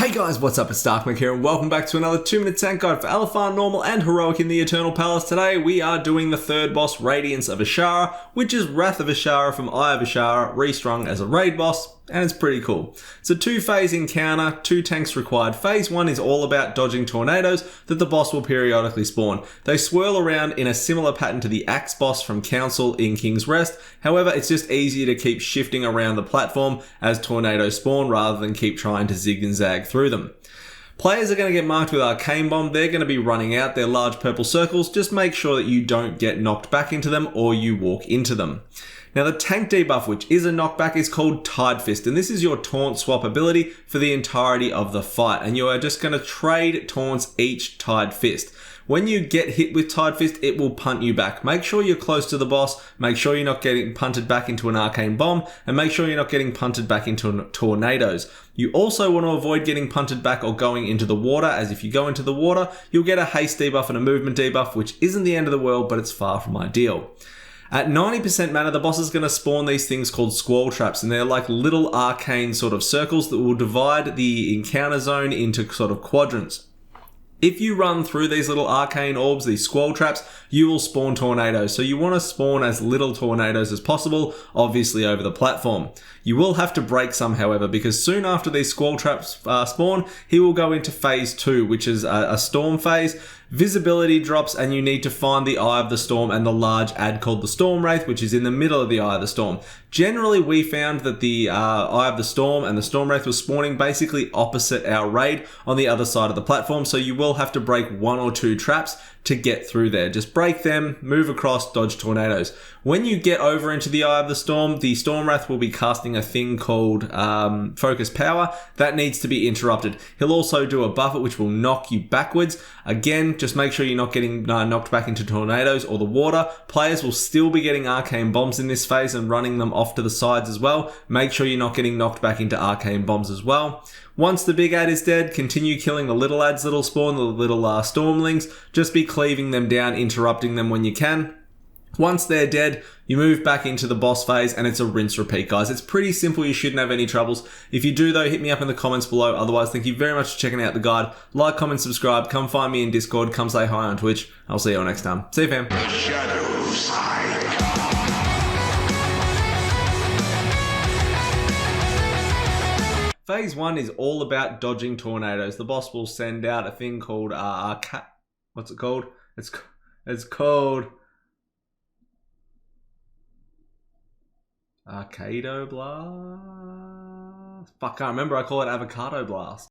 Hey guys, what's up? It's Darkmak here and welcome back to another 2-minute tank guide for LFR, Normal and Heroic in the Eternal Palace. Today we are doing the third boss, Radiance of Azshara, which is Wrath of Azshara from Eye of Azshara, restrung as a raid boss, and it's pretty cool. It's a 2-phase encounter, 2 tanks required. Phase 1 is all about dodging tornadoes that the boss will periodically spawn. They swirl around in a similar pattern to the Axe boss from Council in King's Rest. However, it's just easier to keep shifting around the platform as tornadoes spawn rather than keep trying to zig and zag through them. Players are going to get marked with Arcane Bomb. They're going to be running out their large purple circles. Just make sure that you don't get knocked back into them or you walk into them. Now the tank debuff, which is a knockback, is called Tide Fist, and this is your taunt swap ability for the entirety of the fight, and you are just going to trade taunts each Tide Fist. When you get hit with Tide Fist, it will punt you back. Make sure you're close to the boss, make sure you're not getting punted back into an Arcane Bomb, and make sure you're not getting punted back into tornadoes. You also want to avoid getting punted back or going into the water, as if you go into the water, you'll get a haste debuff and a movement debuff, which isn't the end of the world, but it's far from ideal. At 90% mana, the boss is going to spawn these things called Squirrel Traps, and they're like little arcane sort of circles that will divide the encounter zone into sort of quadrants. If you run through these little arcane orbs, these Squirrel Traps, you will spawn tornadoes. So you want to spawn as little tornadoes as possible, obviously over the platform. You will have to break some, however, because soon after these Squirrel Traps spawn, he will go into phase 2, which is a storm phase. Visibility drops and you need to find the Eye of the Storm and the large ad called the Storm Wraith, which is in the middle of the Eye of the Storm. Generally, we found that the Eye of the Storm and the Storm Wraith was spawning basically opposite our raid on the other side of the platform, so you will have to break 1 or 2 traps to get through there. Just break them, move across, dodge tornadoes. When you get over into the Eye of the Storm Wraith will be casting a thing called Focus Power. That needs to be interrupted. He'll also do a buffet which will knock you backwards. Again, just make sure you're not getting knocked back into tornadoes or the water. Players will still be getting Arcane Bombs in this phase and running them off to the sides as well. Make sure you're not getting knocked back into Arcane Bombs as well. Once the big ad is dead, continue killing the little ads that'll spawn, the little stormlings. Just be cleaving them down, interrupting them when you can. Once they're dead, you move back into the boss phase and it's a rinse repeat, guys. It's pretty simple. You shouldn't have any troubles. If you do, though, hit me up in the comments below. Otherwise, thank you very much for checking out the guide. Like, comment, subscribe. Come find me in Discord. Come say hi on Twitch. I'll see you all next time. See you, fam. The shadows hide. Phase 1 is all about dodging tornadoes. The boss will send out a thing called what's it called? It's called Avocado Blast. Fuck, I can't remember. I call it Avocado Blast.